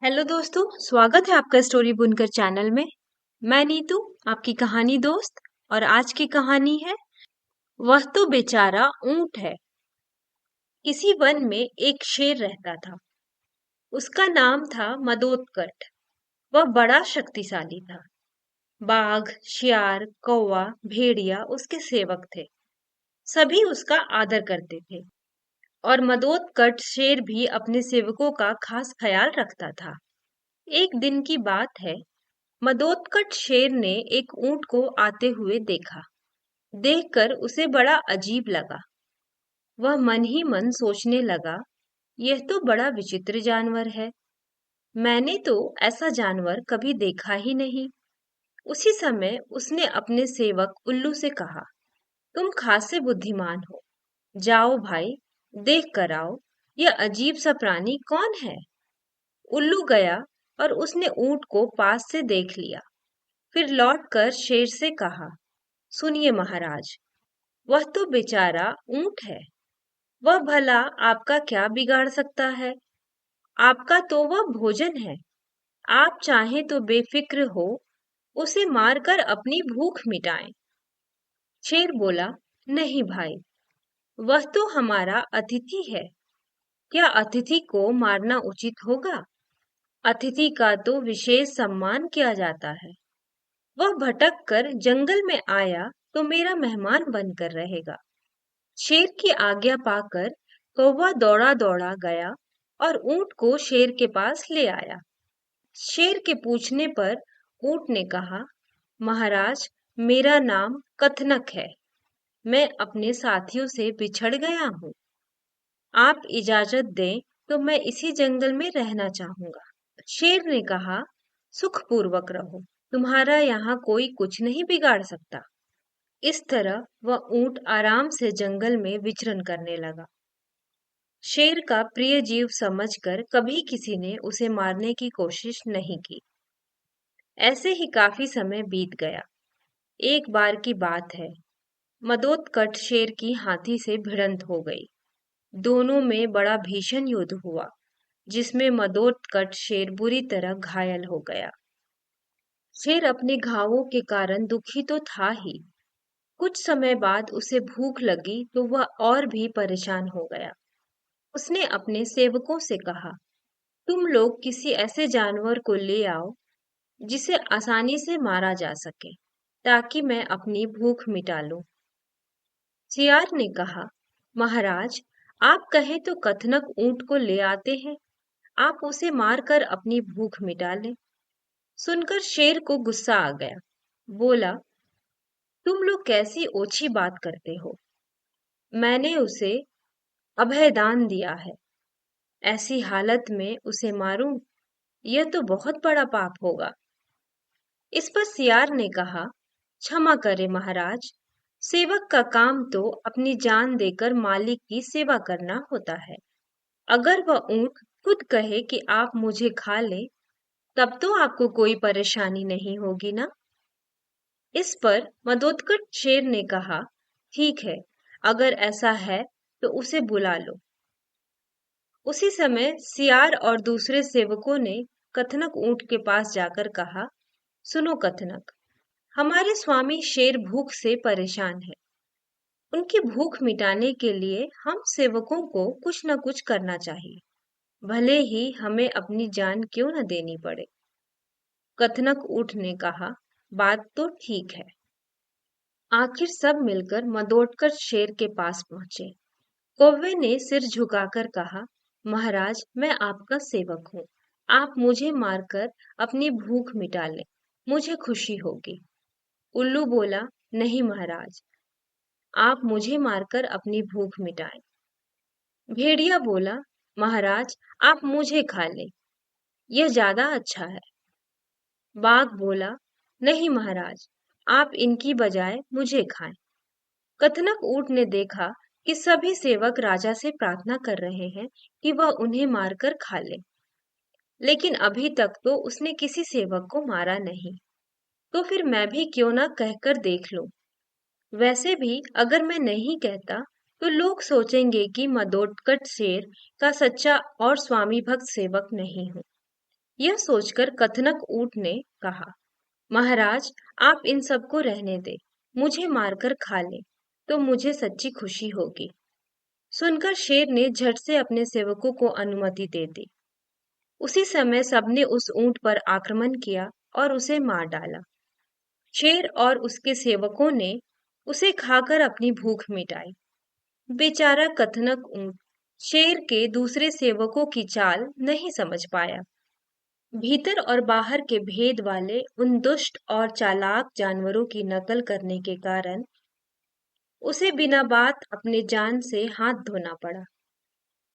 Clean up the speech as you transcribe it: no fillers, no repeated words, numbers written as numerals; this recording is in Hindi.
हेलो दोस्तों, स्वागत है आपका स्टोरी बुनकर चैनल में। मैं नीतू, आपकी कहानी दोस्त। और आज की कहानी है वह तो बेचारा ऊंट है। किसी वन में एक शेर रहता था। उसका नाम था मदोदकट। वह बड़ा शक्तिशाली था। बाघ, शियार, कौवा, भेड़िया उसके सेवक थे। सभी उसका आदर करते थे और मदोदकट शेर भी अपने सेवकों का खास ख्याल रखता था। एक दिन की बात है। मदोदकट शेर ने एक ऊंट को आते हुए देखा। देखकर उसे बड़ा अजीब लगा। वह मन ही मन सोचने लगा, यह तो बड़ा विचित्र जानवर है। मैंने तो ऐसा जानवर कभी देखा ही नहीं। उसी समय उसने अपने सेवक उल्लू से कहा, तुम खासे बुद्धिमान हो। जाओ भाई, देख कर आओ, यह अजीब सा प्राणी कौन है। उल्लू गया और उसने ऊंट को पास से देख लिया। फिर लौटकर शेर से कहा, सुनिए महाराज, वह तो बेचारा ऊंट है। वह भला आपका क्या बिगाड़ सकता है। आपका तो वह भोजन है। आप चाहें तो बेफिक्र हो उसे मारकर अपनी भूख मिटाएं। शेर बोला, नहीं भाई, वह तो हमारा अतिथि है। क्या अतिथि को मारना उचित होगा। अतिथि का तो विशेष सम्मान किया जाता है। वह भटक कर जंगल में आया तो मेरा मेहमान बनकर रहेगा। शेर की आज्ञा पाकर कौवा दौड़ा दौड़ा गया और ऊंट को शेर के पास ले आया। शेर के पूछने पर ऊंट ने कहा, महाराज, मेरा नाम कथनक है। मैं अपने साथियों से बिछड़ गया हूँ। आप इजाजत दें तो मैं इसी जंगल में रहना चाहूंगा। शेर ने कहा, सुखपूर्वक रहो। तुम्हारा यहाँ कोई कुछ नहीं बिगाड़ सकता। इस तरह वह ऊंट आराम से जंगल में विचरण करने लगा। शेर का प्रिय जीव समझकर कभी किसी ने उसे मारने की कोशिश नहीं की। ऐसे ही काफी समय बीत गया। एक बार की बात है। मदोदकट शेर की हाथी से भिड़ंत हो गई। दोनों में बड़ा भीषण युद्ध हुआ, जिसमें मदोदकट शेर बुरी तरह घायल हो गया। शेर अपने घावों के कारण दुखी तो था ही। कुछ समय बाद उसे भूख लगी तो वह और भी परेशान हो गया। उसने अपने सेवकों से कहा, तुम लोग किसी ऐसे जानवर को ले आओ जिसे आसानी से मारा जा सके, ताकि मैं अपनी भूख मिटा लूं। सियार ने कहा, महाराज, आप कहें तो कथनक ऊंट को ले आते हैं। आप उसे मारकर अपनी भूख मिटा लें। सुनकर शेर को गुस्सा आ गया। बोला, तुम लोग कैसी ओछी बात करते हो। मैंने उसे अभयदान दिया है। ऐसी हालत में उसे मारूं, यह तो बहुत बड़ा पाप होगा। इस पर सियार ने कहा, क्षमा करे महाराज, सेवक का काम तो अपनी जान देकर मालिक की सेवा करना होता है। अगर वह ऊंट खुद कहे कि आप मुझे खा ले, तब तो आपको कोई परेशानी नहीं होगी ना। इस पर मदोदकट शेर ने कहा, ठीक है, अगर ऐसा है तो उसे बुला लो। उसी समय सियार और दूसरे सेवकों ने कथनक ऊंट के पास जाकर कहा, सुनो कथनक, हमारे स्वामी शेर भूख से परेशान है। उनकी भूख मिटाने के लिए हम सेवकों को कुछ न कुछ करना चाहिए, भले ही हमें अपनी जान क्यों न देनी पड़े। कथनक ऊंट ने कहा, बात तो ठीक है। आखिर सब मिलकर मदोदकट शेर के पास पहुंचे। कौवे ने सिर झुकाकर कहा, महाराज, मैं आपका सेवक हूँ। आप मुझे मारकर अपनी भूख मिटा लें, मुझे खुशी होगी। उल्लू बोला, नहीं महाराज, आप मुझे मारकर अपनी भूख मिटाएं। भेड़िया बोला, महाराज, आप मुझे खा लें, यह ज्यादा अच्छा है। बाघ बोला, नहीं महाराज, आप इनकी बजाय मुझे खाएं। कथनक ऊंट ने देखा कि सभी सेवक राजा से प्रार्थना कर रहे हैं कि वह उन्हें मारकर खा ले, लेकिन अभी तक तो उसने किसी सेवक को मारा नहीं। तो फिर मैं भी क्यों ना कहकर देख लूं। वैसे भी अगर मैं नहीं कहता तो लोग सोचेंगे कि मदोदकट शेर का सच्चा और स्वामी भक्त सेवक नहीं हूँ। यह सोचकर कथनक ऊंट ने कहा, महाराज, आप इन सबको रहने दे, मुझे मारकर खा लें तो मुझे सच्ची खुशी होगी। सुनकर शेर ने झट से अपने सेवकों को अनुमति दे दी। उसी समय सबने उस ऊंट पर आक्रमण किया और उसे मार डाला। शेर और उसके सेवकों ने उसे खाकर अपनी भूख मिटाई। बेचारा कथनक ऊंट शेर के दूसरे सेवकों की चाल नहीं समझ पाया। भीतर और बाहर के भेद वाले उन दुष्ट और चालाक जानवरों की नकल करने के कारण उसे बिना बात अपने जान से हाथ धोना पड़ा।